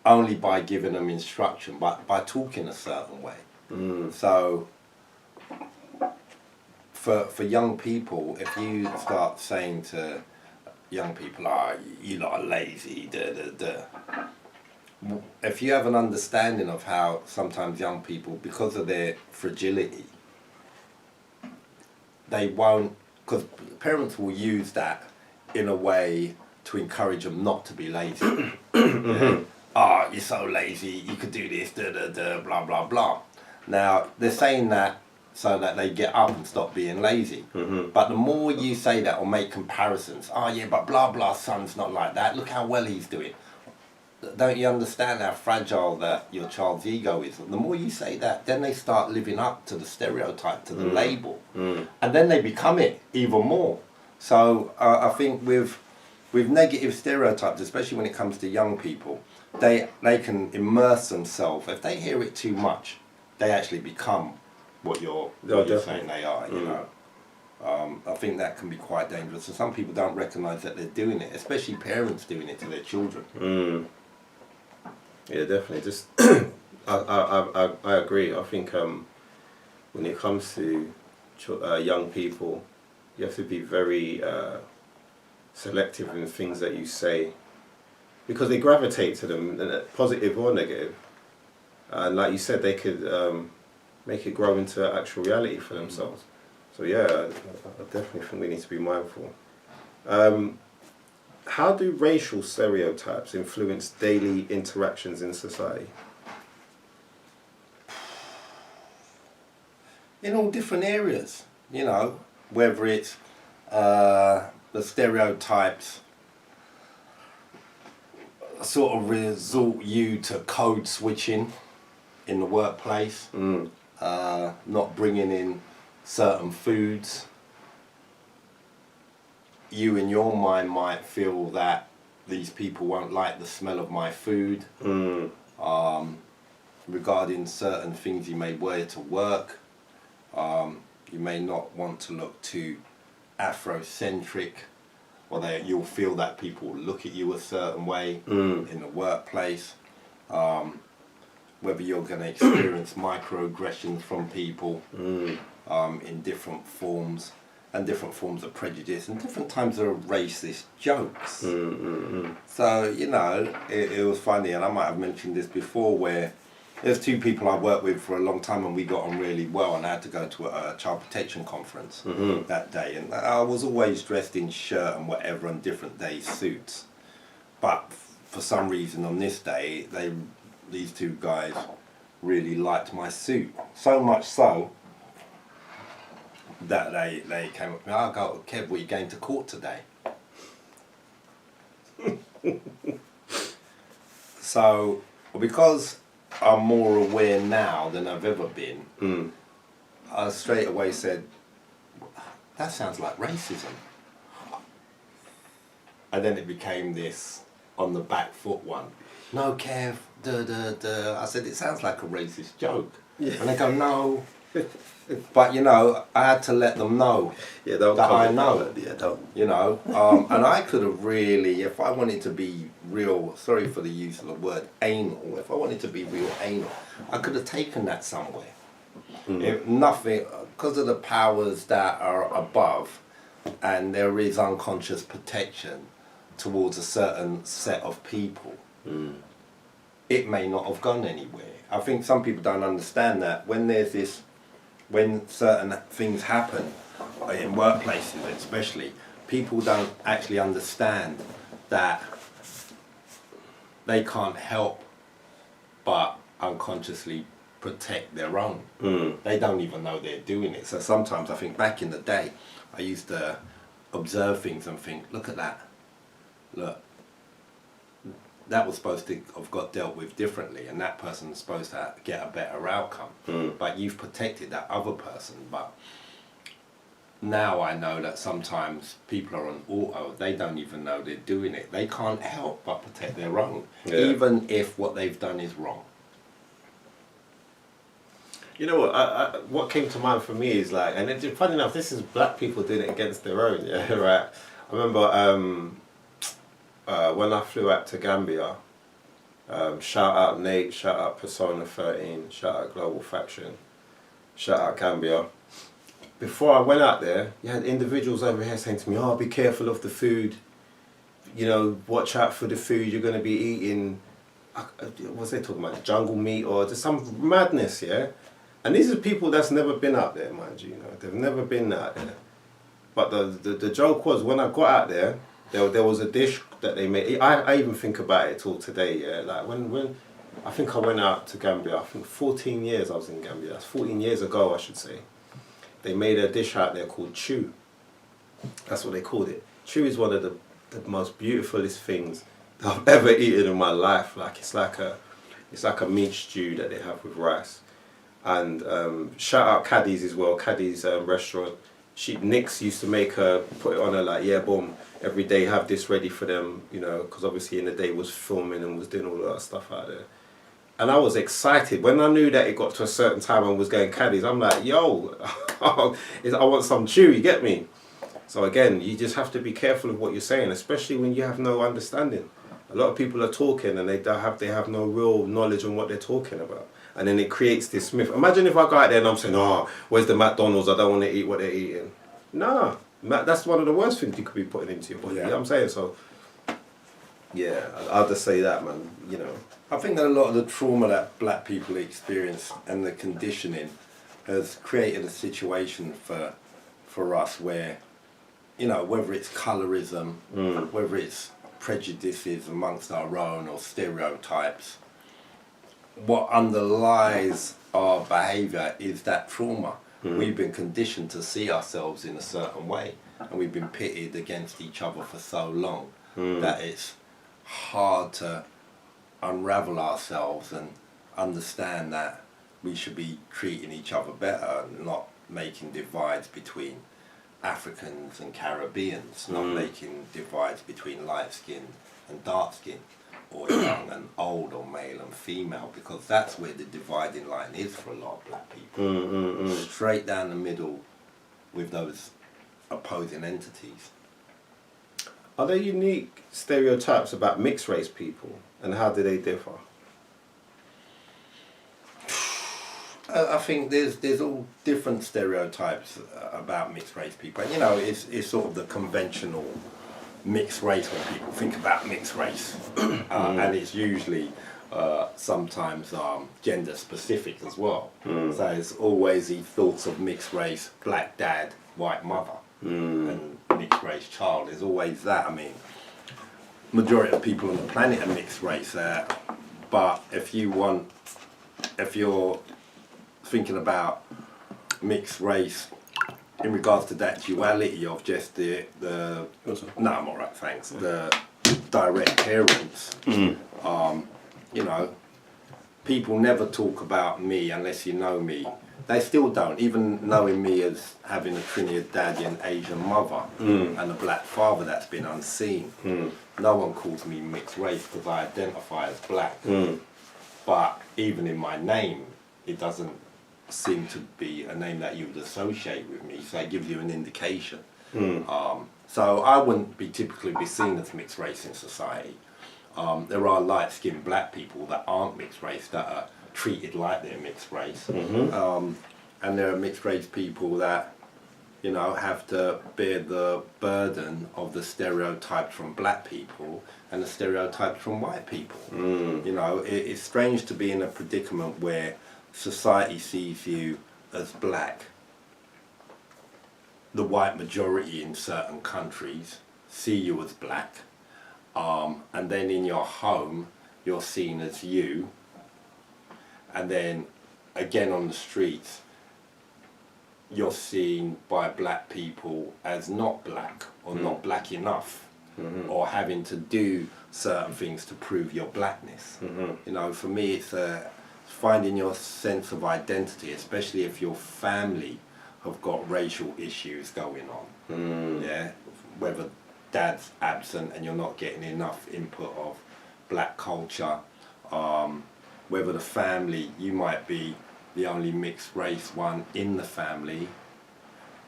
only by giving them instruction, but by talking a certain way. So for young people, if you start saying to young people, you lot are lazy, if you have an understanding of how sometimes young people, because of their fragility, they won't, because parents will use that in a way to encourage them not to be lazy. Yeah. You're so lazy, you could do this, blah, blah, blah. Now, they're saying that so that they get up and stop being lazy. But the more you say that or make comparisons, yeah, but blah, blah, son's not like that, look how well he's doing. Don't you understand how fragile that your child's ego is? And the more you say that, then they start living up to the stereotype, to the label. And then they become it even more. So I think with negative stereotypes, especially when it comes to young people, they can immerse themselves. If they hear it too much, they actually become what you're saying they are, you know. I think that can be quite dangerous. And some people don't recognise that they're doing it, especially parents doing it to their children. Yeah, definitely. Just I agree. I think when it comes to young people, you have to be very selective in things that you say, because they gravitate to them, positive or negative. And like you said, they could make it grow into actual reality for themselves. So yeah, I definitely think we need to be mindful. How do racial stereotypes influence daily interactions in society? In all different areas, you know, whether it's the stereotypes sort of resort you to code switching in the workplace, not bringing in certain foods. You in your mind might feel that these people won't like the smell of my food. Regarding certain things you may wear to work, you may not want to look too Afrocentric, or you'll feel that people look at you a certain way in the workplace. Whether you're going to experience microaggressions from people in different forms, and different forms of prejudice, and different times of racist jokes. So, you know, it was funny, and I might have mentioned this before, where there's two people I worked with for a long time, and we got on really well, and I had to go to a child protection conference that day, and I was always dressed in shirt and whatever on different days suits, but for some reason on this day these two guys really liked my suit, so much so that they came up to me, "I go, Kev, what are you going to court today?" So because I'm more aware now than I've ever been, I straight away said, "That sounds like racism." And then it became this on the back foot one. "No, Kev, I said, "It sounds like a racist joke." Yeah. And they go, "No." But you know, I had to let them know that I know. Yeah, don't. You know, and I could have really, if I wanted to be real, sorry for the use of the word anal, if I wanted to be real anal, I could have taken that somewhere. If nothing, because of the powers that are above, and there is unconscious protection towards a certain set of people, it may not have gone anywhere. I think some people don't understand that when certain things happen, in workplaces especially, people don't actually understand that they can't help but unconsciously protect their own. They don't even know they're doing it. So sometimes I think back in the day, I used to observe things and think, look at that. Look, that was supposed to have got dealt with differently, and that person's supposed to get a better outcome. But you've protected that other person. But now I know that sometimes people are on auto, they don't even know they're doing it. They can't help but protect their own, even if what they've done is wrong. You know what? What came to mind for me is like, and it's funny enough, this is black people doing it against their own. Yeah, right. I remember when I flew out to Gambia. Shout out Nate, shout out Persona 13, shout out Global Faction, shout out Gambia. Before I went out there, you had individuals over here saying to me, "Oh, be careful of the food. You know, watch out for the food you're going to be eating." What's they talking about? Jungle meat or just some madness, yeah? And these are people that's never been out there, mind you. You know, they've never been out there. But the joke was, when I got out there was a dish that they made. I even think about it till today, yeah? Like when I think I went out to Gambia, I think 14 years I was in Gambia. That's 14 years ago, I should say. They made a dish out there called chew. That's what they called it. Chew is one of the most beautifulest things I've ever eaten in my life. Like it's like a meat stew that they have with rice. And shout out Caddy's as well. Caddy's restaurant. Nix used to make her put it on her like, yeah, boom, every day have this ready for them, you know, because obviously in the day was filming and was doing all that stuff out there. And I was excited when I knew that it got to a certain time and was going Caddy's. I'm like, yo, I want some chew. You get me? So again, you just have to be careful of what you're saying, especially when you have no understanding. A lot of people are talking and they have no real knowledge on what they're talking about. And then it creates this myth. Imagine if I go out there and I'm saying, "Oh, where's the McDonald's? I don't want to eat what they're eating." Nah, that's one of the worst things you could be putting into your body. You know what I'm saying? So, yeah, I'll just say that, man. You know, I think that a lot of the trauma that black people experience and the conditioning has created a situation for us where, you know, whether it's colorism, whether it's prejudices amongst our own or stereotypes, what underlies our behaviour is that trauma. We've been conditioned to see ourselves in a certain way, and we've been pitted against each other for so long that it's hard to unravel ourselves and understand that we should be treating each other better and not making divides between Africans and Caribbeans, not making divides between light skin and dark skin, or young and old, or male and female, because that's where the dividing line is for a lot of black people. Straight down the middle with those opposing entities. are there unique stereotypes about mixed race people, and how do they differ? I think there's all different stereotypes about mixed race people. You know, it's sort of the conventional mixed race when people think about mixed race, and it's usually sometimes gender specific as well. So it's always these thoughts of mixed race, black dad, white mother, and mixed race child. There's always that. I mean, majority of people on the planet are mixed race, but if you're thinking about mixed race in regards to that duality of just the no, I'm alright, thanks. The direct parents, you know, people never talk about me unless you know me. They still don't, even knowing me as having a Trinidadian Asian mother and a black father that's been unseen. No one calls me mixed race because I identify as black. But even in my name, it doesn't seem to be a name that you would associate with me, so it gives you an indication. So I wouldn't typically be seen as mixed race in society. There are light-skinned black people that aren't mixed race that are treated like they're mixed race, and there are mixed race people that, you know, have to bear the burden of the stereotypes from black people and the stereotypes from white people. You know, it's strange to be in a predicament where society sees you as black. The white majority in certain countries see you as black, and then in your home you're seen as you, and then again on the streets you're seen by black people as not black or not black enough, or having to do certain things to prove your blackness. You know, for me it's finding your sense of identity, especially if your family have got racial issues going on. Yeah, whether dad's absent and you're not getting enough input of black culture, whether the family, you might be the only mixed race one in the family,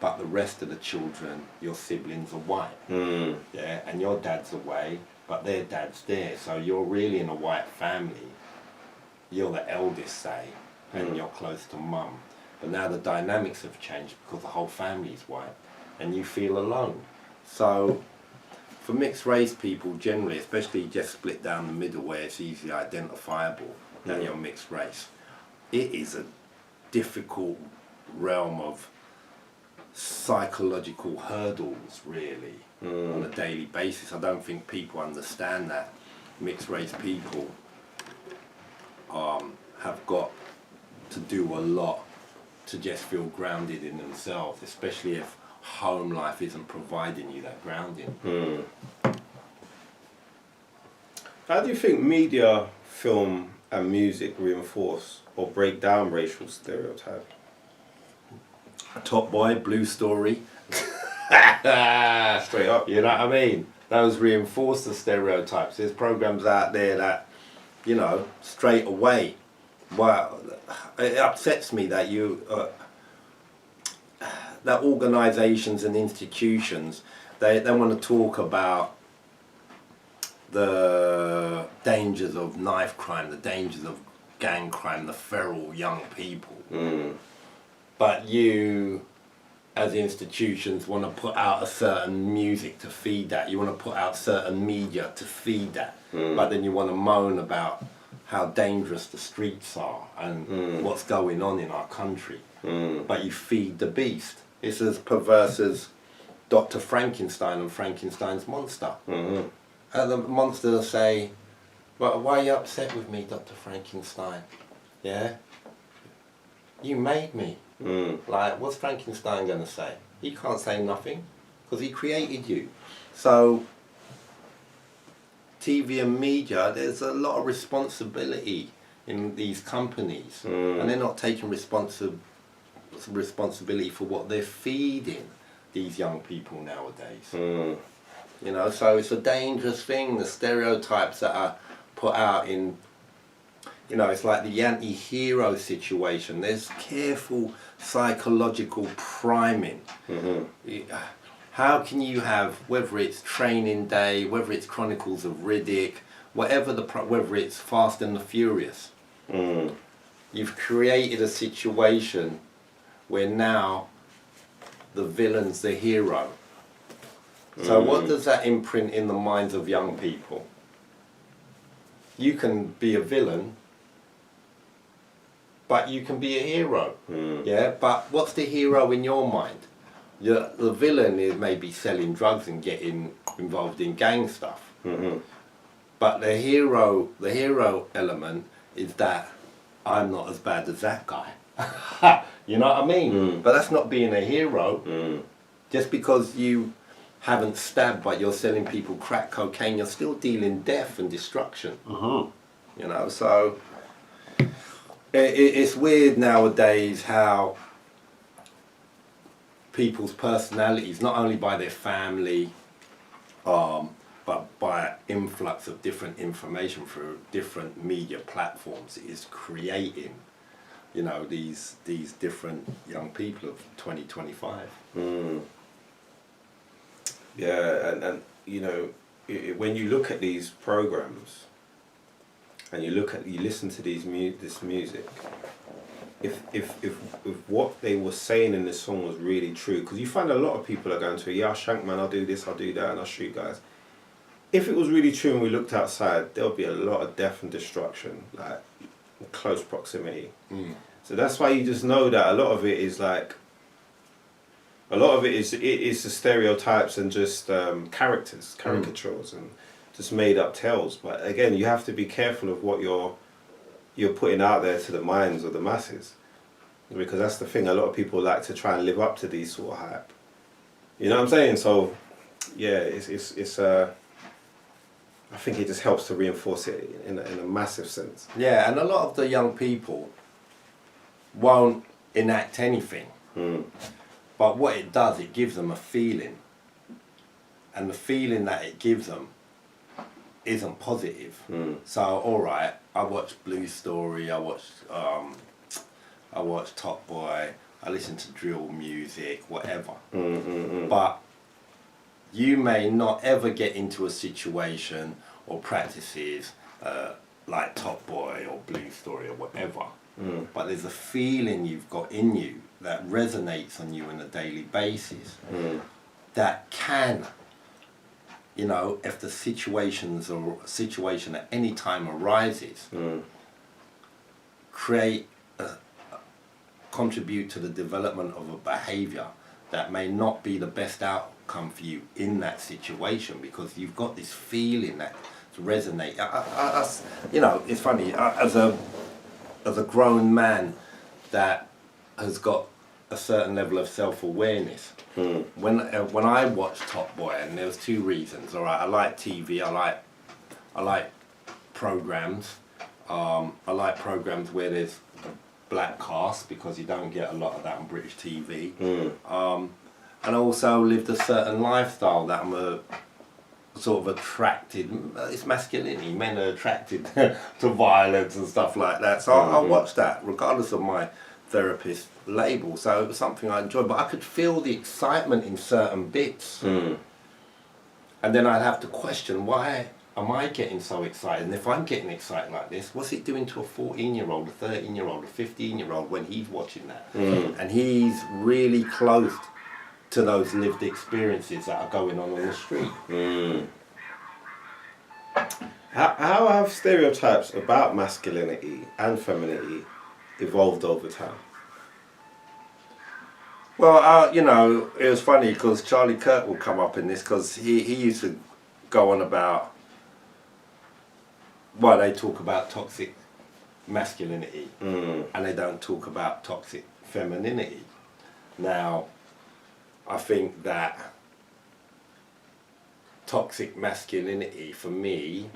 but the rest of the children, your siblings are white. Yeah, and your dad's away, but their dad's there, so you're really in a white family. You're the eldest, say, and you're close to mum. But now the dynamics have changed because the whole family's white, and you feel alone. So, for mixed race people generally, especially just split down the middle where it's easily identifiable that you're mixed race, it is a difficult realm of psychological hurdles, really, on a daily basis. I don't think people understand that mixed race people have got to do a lot to just feel grounded in themselves, especially if home life isn't providing you that grounding. How do you think media, film and music reinforce or break down racial stereotypes? Top Boy, Blue Story. Straight up. You know what I mean? Those reinforce the stereotypes. There's programs out there that, you know, straight away, wow, it upsets me that that organisations and institutions, they want to talk about the dangers of knife crime, the dangers of gang crime, the feral young people. But you, as institutions, want to put out a certain music to feed that. You want to put out certain media to feed that. But then you want to moan about how dangerous the streets are and what's going on in our country. But you feed the beast. It's as perverse as Dr. Frankenstein and Frankenstein's monster. And the monster will say, well, why are you upset with me, Dr. Frankenstein? Yeah? You made me. Like, what's Frankenstein going to say? He can't say nothing, because he created you. So, TV and media, there's a lot of responsibility in these companies, and they're not taking responsibility for what they're feeding these young people nowadays. You know, so it's a dangerous thing, the stereotypes that are put out in, you know, it's like the anti-hero situation. There's careful psychological priming. How can you have, whether it's Training Day, whether it's Chronicles of Riddick, whether it's Fast and the Furious, you've created a situation where now the villain's the hero. So what does that imprint in the minds of young people? you can be a villain, but you can be a hero. Yeah, but what's the hero in your mind? The villain is maybe selling drugs and getting involved in gang stuff. But the hero element is that I'm not as bad as that guy. You know what I mean? But that's not being a hero. Just because you haven't stabbed but you're selling people crack cocaine, you're still dealing death and destruction. You know, so it's weird nowadays how people's personalities, not only by their family, but by influx of different information through different media platforms, is creating, you know, these different young people of 2025. Yeah, and you know, when you look at these programs and you listen to this music, if what they were saying in this song was really true, because you find a lot of people are going to, yeah, I'll shank man, I'll do this, I'll do that, and I'll shoot guys. If it was really true and we looked outside, there would be a lot of death and destruction, like in close proximity. So that's why you just know that a lot of it is like, a lot of it is the stereotypes and just caricatures and just made up tales. But again, you have to be careful of what you're putting out there to the minds of the masses, because that's the thing. A lot of people like to try and live up to these sort of hype. You know what I'm saying? So yeah, it's I think it just helps to reinforce it in a massive sense. Yeah, and a lot of the young people won't enact anything. But what it does, it gives them a feeling. And the feeling that it gives them isn't positive. So, alright, I watched Blue Story, I watched Top Boy, I listen to drill music, whatever. But you may not ever get into a situation or practices like Top Boy or Blue Story or whatever. But there's a feeling you've got in you that resonates on you on a daily basis that can, you know, if the situation at any time arises, contribute to the development of a behavior that may not be the best outcome for you in that situation, because you've got this feeling that resonates. You know, it's funny, as a grown man that has got a certain level of self-awareness, when I watched Top Boy, and there was two reasons. All right, I like TV, I like programs. I like programs where there's a black cast, because you don't get a lot of that on British TV. And I also lived a certain lifestyle that I'm sort of attracted, it's masculinity, men are attracted to violence and stuff like that. So I watched that regardless of my therapist label. So it was something I enjoyed, but I could feel the excitement in certain bits. And then I'd have to question, why am I getting so excited? And if I'm getting excited like this, what's it doing to a 14-year-old, a 13-year-old, a 15-year-old when he's watching that? And he's really close to those lived experiences that are going on the street. How have stereotypes about masculinity and femininity evolved over time? Well, you know, it was funny because Charlie Kirk will come up in this, because he used to go on about, well, they talk about toxic masculinity and they don't talk about toxic femininity. Now, I think that toxic masculinity for me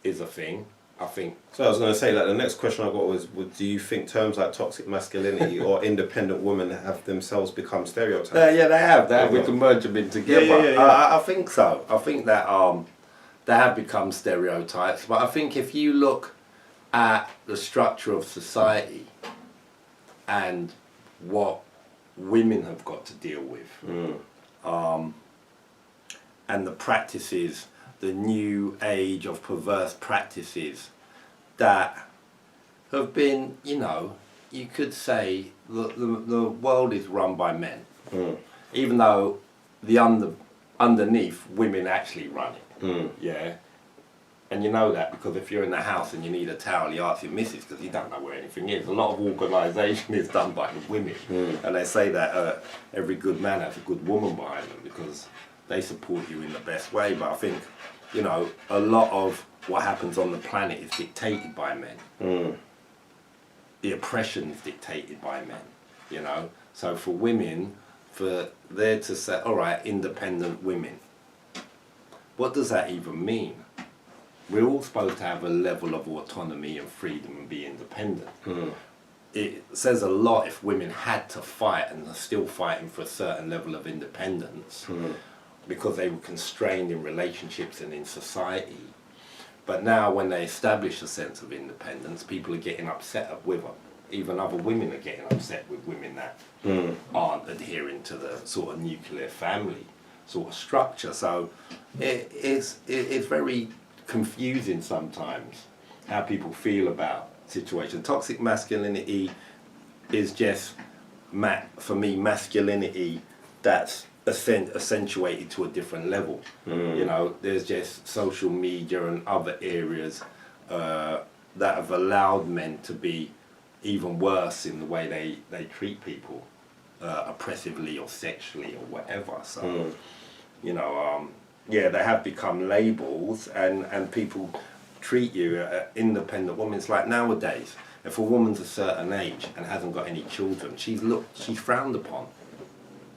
is a thing. I think. So I was going to say, like, the next question I got was, do you think terms like toxic masculinity or independent women have themselves become stereotypes? Yeah, they have. We can merge them in together. Yeah. I think so. I think that they have become stereotypes. But I think if you look at the structure of society and what women have got to deal with, and the practices, the new age of perverse practices that have been, you know, you could say the world is run by men, even though underneath women actually run it. And you know that because if you're in the house and you need a towel, you ask your missus because you don't know where anything is. A lot of organisation is done by the women. And they say that every good man has a good woman behind them because they support you in the best way. But I think, you know, a lot of what happens on the planet is dictated by men. The oppression is dictated by men, you know. So for women, for there to say, all right, independent women, what does that even mean? We're all supposed to have a level of autonomy and freedom and be independent. It says a lot if women had to fight and are still fighting for a certain level of independence because they were constrained in relationships and in society. But now when they establish a sense of independence, people are getting upset with them. Even other women are getting upset with women that aren't adhering to the sort of nuclear family sort of structure. So it's very confusing sometimes how people feel about situations. Toxic masculinity is just, for me, masculinity that's accentuated to a different level. You know, there's just social media and other areas that have allowed men to be even worse in the way they treat people, oppressively or sexually or whatever. So, you know, yeah, they have become labels, and people treat you, independent women. It's like nowadays, if a woman's a certain age and hasn't got any children, she's frowned upon.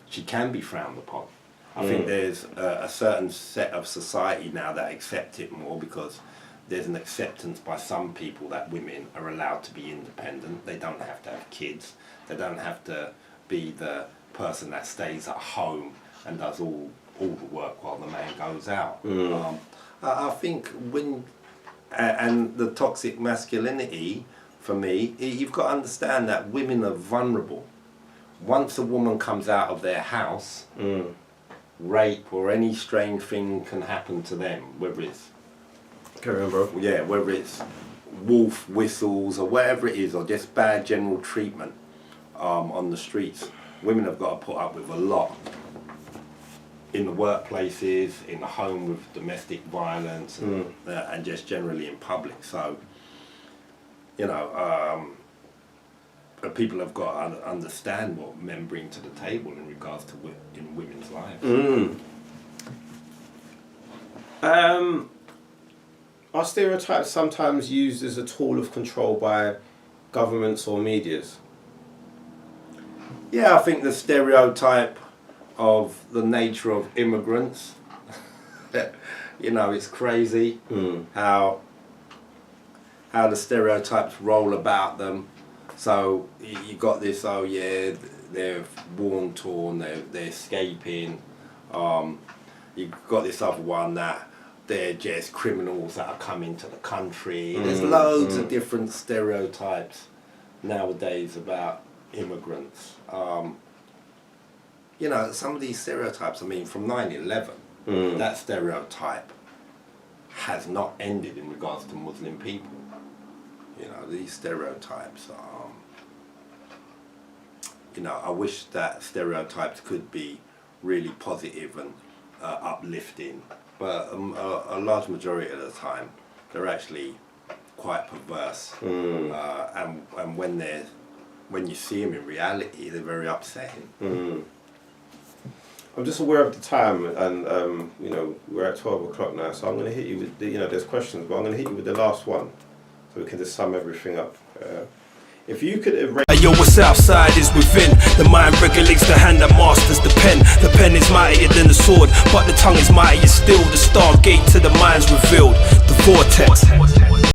She can be frowned upon. I think there's a certain set of society now that accept it more because there's an acceptance by some people that women are allowed to be independent. They don't have to have kids. They don't have to be the person that stays at home and does all the work while the man goes out. I think and the toxic masculinity, for me, you've got to understand that women are vulnerable. Once a woman comes out of their house, rape or any strange thing can happen to them, whether it's Carry on, bro. yeah, whether it's wolf whistles or whatever it is, or just bad general treatment on the streets. Women have got to put up with a lot in the workplaces, in the home with domestic violence, and just generally in public. So, you know, people have got to understand what men bring to the table in regards to in women's lives. Are stereotypes sometimes used as a tool of control by governments or medias? Yeah, I think the stereotype of the nature of immigrants, you know, it's crazy how the stereotypes roll about them. So you got this, oh yeah, they're war torn, they're escaping. You've got this other one that they're just criminals that are coming to the country. There's loads of different stereotypes nowadays about immigrants. You know, some of these stereotypes, I mean, from 9/11, that stereotype has not ended in regards to Muslim people. You know, these stereotypes, you know, I wish that stereotypes could be really positive and uplifting, but a large majority of the time, they're actually quite perverse. And when you see them in reality, they're very upsetting. I'm just aware of the time, and you know, we're at 12 o'clock now, so I'm going to hit you with the, you know, there's questions, but I'm going to hit you with the last one, so we can just sum everything up. If you could erase... Yo, what's outside is within. The mind regulates the hand that masters the pen. The pen is mightier than the sword, but the tongue is mightier still. The stargate to the mind's revealed. The vortex.